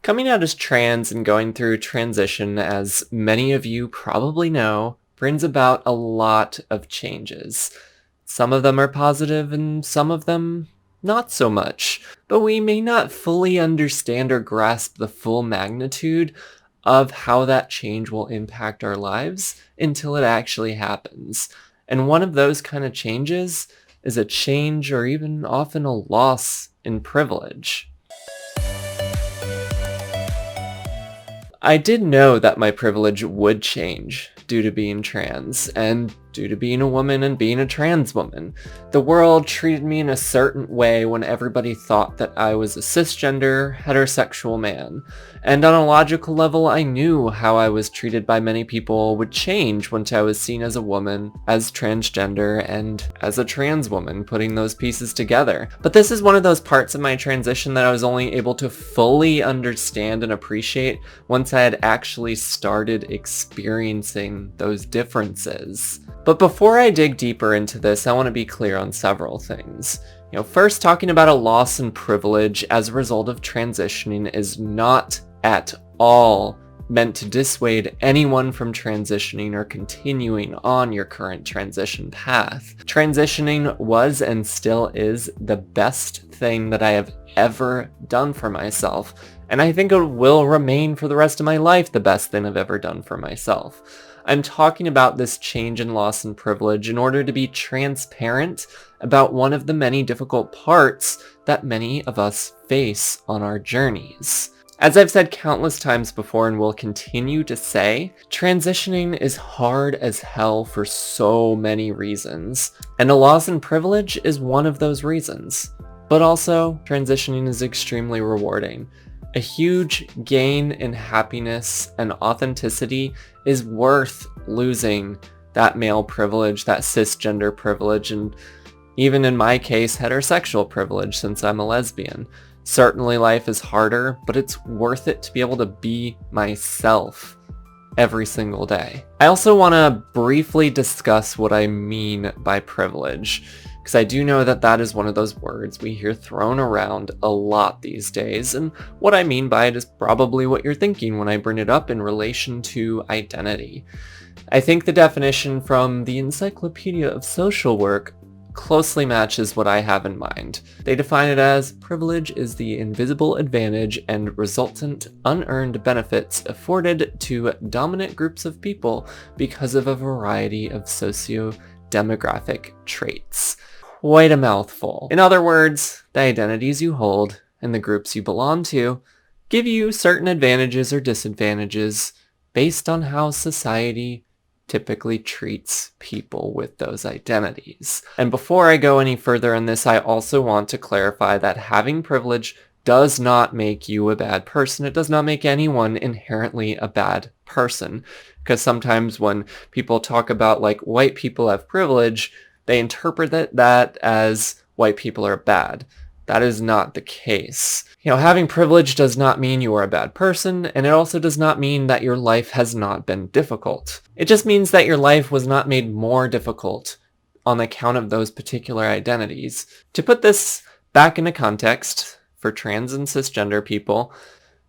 Coming out as trans and going through transition, as many of you probably know, brings about a lot of changes. Some of them are positive and some of them not so much, but we may not fully understand or grasp the full magnitude of how that change will impact our lives until it actually happens. And one of those kind of changes is a change or even often a loss in privilege. I did know that my privilege would change due to being trans, and due to being a woman and being a trans woman. The world treated me in a certain way when everybody thought that I was a cisgender, heterosexual man. And on a logical level, I knew how I was treated by many people would change once I was seen as a woman, as transgender, and as a trans woman, putting those pieces together. But this is one of those parts of my transition that I was only able to fully understand and appreciate once I had actually started experiencing those differences. But before I dig deeper into this, I want to be clear on several things. First, talking about a loss in privilege as a result of transitioning is not at all meant to dissuade anyone from transitioning or continuing on your current transition path. Transitioning was and still is the best thing that I have ever done for myself, and I think it will remain for the rest of my life the best thing I've ever done for myself. I'm talking about this change and loss in privilege in order to be transparent about one of the many difficult parts that many of us face on our journeys. As I've said countless times before and will continue to say, transitioning is hard as hell for so many reasons, and a loss in privilege is one of those reasons. But also, transitioning is extremely rewarding. A huge gain in happiness and authenticity is worth losing that male privilege, that cisgender privilege, and even in my case, heterosexual privilege since I'm a lesbian. Certainly life is harder, but it's worth it to be able to be myself every single day. I also want to briefly discuss what I mean by privilege, because I do know that that is one of those words we hear thrown around a lot these days, and what I mean by it is probably what you're thinking when I bring it up in relation to identity. I think the definition from the Encyclopedia of Social Work closely matches what I have in mind. They define it as privilege is the invisible advantage and resultant unearned benefits afforded to dominant groups of people because of a variety of socio-demographic traits. Quite a mouthful. In other words, the identities you hold and the groups you belong to give you certain advantages or disadvantages based on how society typically treats people with those identities. And before I go any further on this, I also want to clarify that having privilege does not make you a bad person. It does not make anyone inherently a bad person. Because sometimes when people talk about white people have privilege, they interpret that as white people are bad. That is not the case. Having privilege does not mean you are a bad person, and it also does not mean that your life has not been difficult. It just means that your life was not made more difficult on account of those particular identities. To put this back into context, for trans and cisgender people,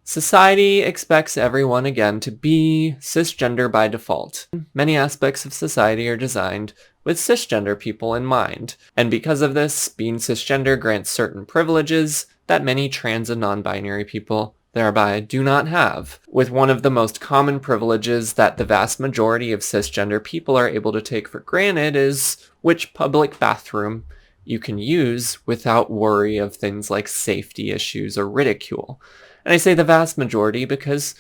society expects everyone, again, to be cisgender by default. Many aspects of society are designed with cisgender people in mind, and because of this, being cisgender grants certain privileges that many trans and non-binary people thereby do not have, with one of the most common privileges that the vast majority of cisgender people are able to take for granted is which public bathroom you can use without worry of things like safety issues or ridicule. And I say the vast majority because,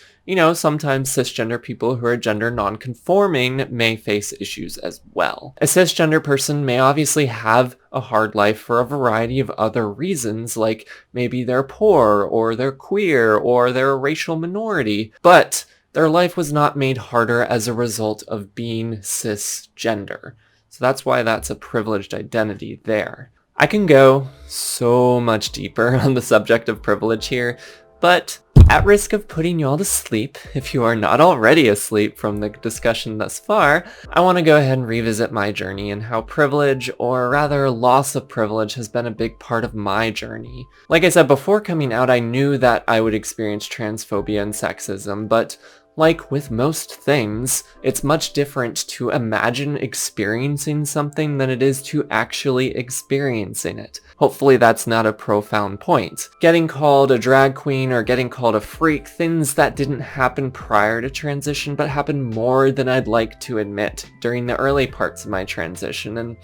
sometimes cisgender people who are gender non-conforming may face issues as well. A cisgender person may obviously have a hard life for a variety of other reasons, like maybe they're poor, or they're queer, or they're a racial minority, but their life was not made harder as a result of being cisgender. So that's why that's a privileged identity there. I can go so much deeper on the subject of privilege here, but At risk of putting you all to sleep, if you are not already asleep from the discussion thus far, I want to go ahead and revisit my journey and how privilege, or rather loss of privilege, has been a big part of my journey. Like I said, before coming out, I knew that I would experience transphobia and sexism, but like with most things, it's much different to imagine experiencing something than it is to actually experiencing it. Hopefully that's not a profound point. Getting called a drag queen or getting called a freak, things that didn't happen prior to transition but happened more than I'd like to admit during the early parts of my transition, and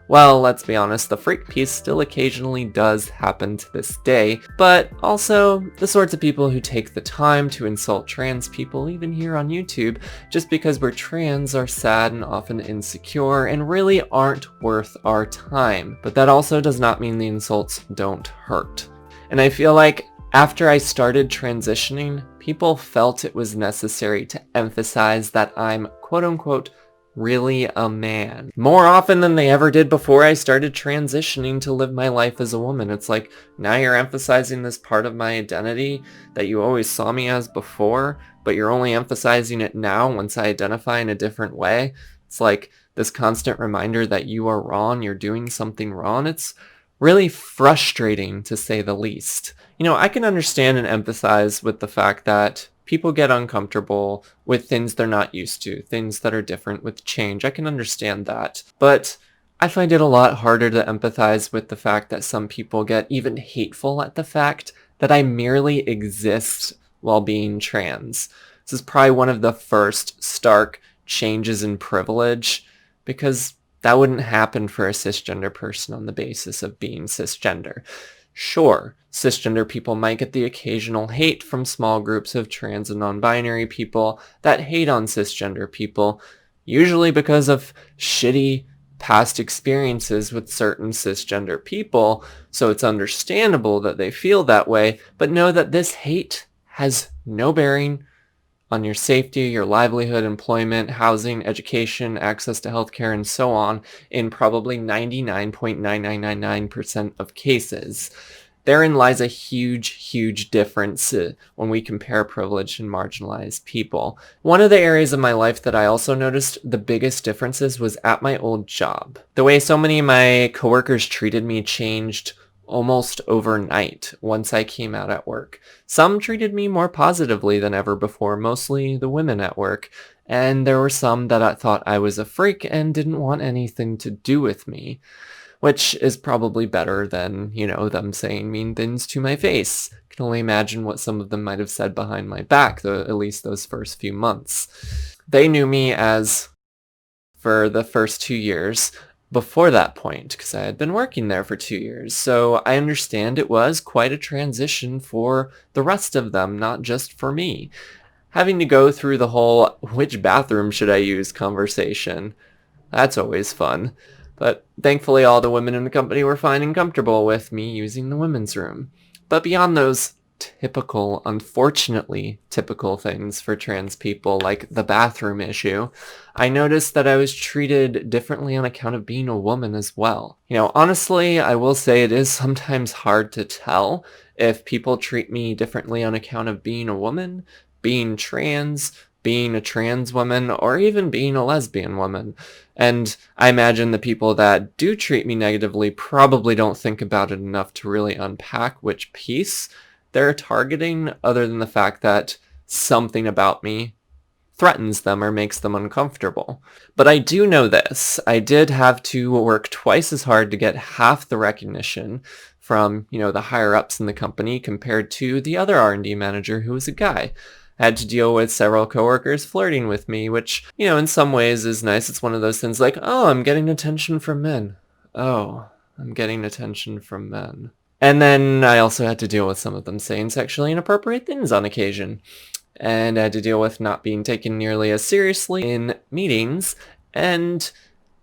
well, let's be honest, the freak piece still occasionally does happen to this day, but also the sorts of people who take the time to insult trans people, even here on YouTube, just because we're trans, are sad and often insecure and really aren't worth our time. But that also does not mean the insults don't hurt. And I feel like after I started transitioning, people felt it was necessary to emphasize that I'm quote-unquote really a man, more often than they ever did before I started transitioning to live my life as a woman. It's like, now you're emphasizing this part of my identity that you always saw me as before, but you're only emphasizing it now once I identify in a different way. It's like this constant reminder that you are wrong, you're doing something wrong. It's really frustrating, to say the least. You know, I can understand and empathize with the fact that people get uncomfortable with things they're not used to, things that are different with change. I can understand that. But I find it a lot harder to empathize with the fact that some people get even hateful at the fact that I merely exist while being trans. This is probably one of the first stark changes in privilege, because that wouldn't happen for a cisgender person on the basis of being cisgender. Sure, cisgender people might get the occasional hate from small groups of trans and non-binary people that hate on cisgender people, usually because of shitty past experiences with certain cisgender people, so it's understandable that they feel that way, but know that this hate has no bearing on your safety, your livelihood, employment, housing, education, access to healthcare, and so on in probably 99.9999% of cases. Therein lies a huge difference when we compare privileged and marginalized people. One of the areas of my life that I also noticed the biggest differences was at my old job. The way so many of my coworkers treated me changed almost overnight once I came out at work. Some treated me more positively than ever before, mostly the women at work, and there were some that I thought I was a freak and didn't want anything to do with me, which is probably better than, you know, them saying mean things to my face. I can only imagine what some of them might have said behind my back, at least those first few months. They knew me as, for the first 2 years, before that point, because I had been working there for 2 years. So I understand it was quite a transition for the rest of them, not just for me. Having to go through the whole which bathroom should I use conversation, that's always fun. But thankfully all the women in the company were fine and comfortable with me using the women's room. But beyond those typical, unfortunately typical things for trans people, like the bathroom issue, I noticed that I was treated differently on account of being a woman as well. You know, honestly, I will say it is sometimes hard to tell if people treat me differently on account of being a woman, being trans, being a trans woman, or even being a lesbian woman. And I imagine the people that do treat me negatively probably don't think about it enough to really unpack which piece they're targeting, other than the fact that something about me threatens them or makes them uncomfortable. But I do know this. I did have to work twice as hard to get half the recognition from, you know, the higher ups in the company compared to the other R&D manager who was a guy. I had to deal with several coworkers flirting with me, which, you know, in some ways is nice. It's one of those things like, oh, I'm getting attention from men. Oh, I'm getting attention from men. And then I also had to deal with some of them saying sexually inappropriate things on occasion. And I had to deal with not being taken nearly as seriously in meetings, and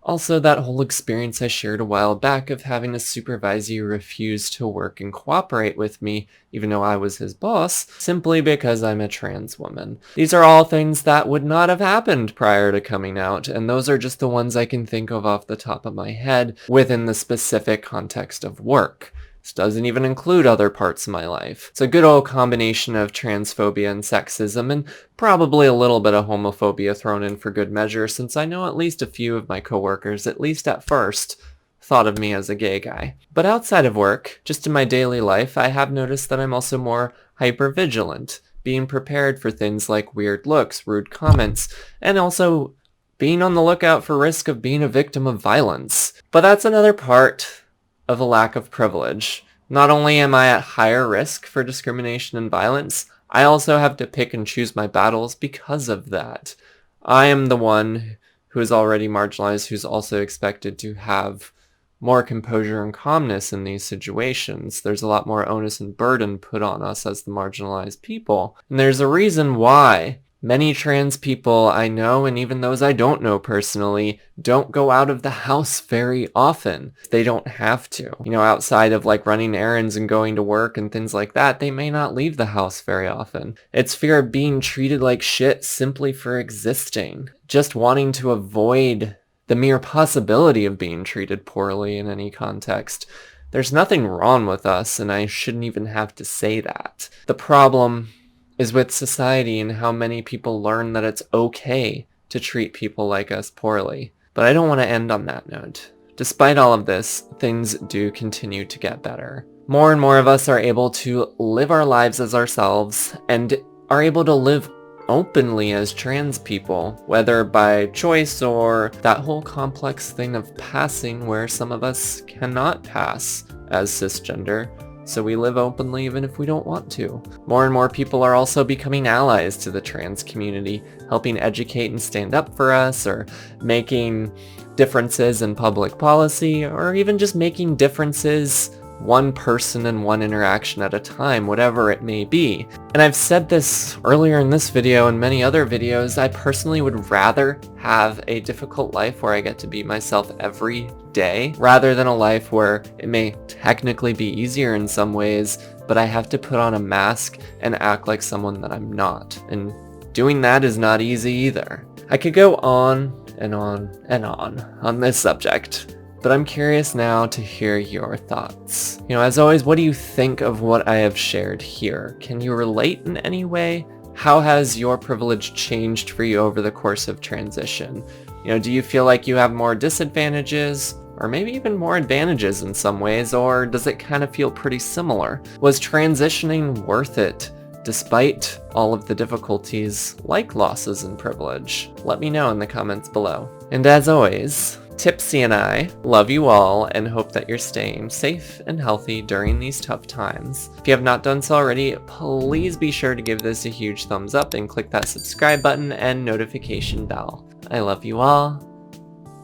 also that whole experience I shared a while back of having a supervisor refuse to work and cooperate with me, even though I was his boss, simply because I'm a trans woman. These are all things that would not have happened prior to coming out, and those are just the ones I can think of off the top of my head within the specific context of work. This doesn't even include other parts of my life. It's a good old combination of transphobia and sexism, and probably a little bit of homophobia thrown in for good measure, since I know at least a few of my coworkers, at least at first, thought of me as a gay guy. But outside of work, just in my daily life, I have noticed that I'm also more hypervigilant, being prepared for things like weird looks, rude comments, and also being on the lookout for risk of being a victim of violence. But that's another part of a lack of privilege. Not only am I at higher risk for discrimination and violence, I also have to pick and choose my battles because of that. I am the one who is already marginalized, who's also expected to have more composure and calmness in these situations. There's a lot more onus and burden put on us as the marginalized people. And there's a reason why many trans people I know, and even those I don't know personally, don't go out of the house very often. They don't have to. You know, outside of like running errands and going to work and things like that, they may not leave the house very often. It's fear of being treated like shit simply for existing. Just wanting to avoid the mere possibility of being treated poorly in any context. There's nothing wrong with us, and I shouldn't even have to say that. The problem is with society and how many people learn that it's okay to treat people like us poorly. But I don't want to end on that note. Despite all of this, things do continue to get better. More and more of us are able to live our lives as ourselves and are able to live openly as trans people, whether by choice or that whole complex thing of passing where some of us cannot pass as cisgender, so we live openly even if we don't want to. More and more people are also becoming allies to the trans community, helping educate and stand up for us, or making differences in public policy, or even just making differences one person and one interaction at a time, whatever it may be. And I've said this earlier in this video and many other videos, I personally would rather have a difficult life where I get to be myself every day, rather than a life where it may technically be easier in some ways, but I have to put on a mask and act like someone that I'm not. And doing that is not easy either. I could go on and on and on this subject, but I'm curious now to hear your thoughts. You know, as always, what do you think of what I have shared here? Can you relate in any way? How has your privilege changed for you over the course of transition? You know, do you feel like you have more disadvantages, or maybe even more advantages in some ways, or does it kind of feel pretty similar? Was transitioning worth it, despite all of the difficulties like losses in privilege? Let me know in the comments below. And as always, Tipsy and I love you all and hope that you're staying safe and healthy during these tough times. If you have not done so already, please be sure to give this a huge thumbs up and click that subscribe button and notification bell. I love you all.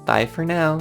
Bye for now.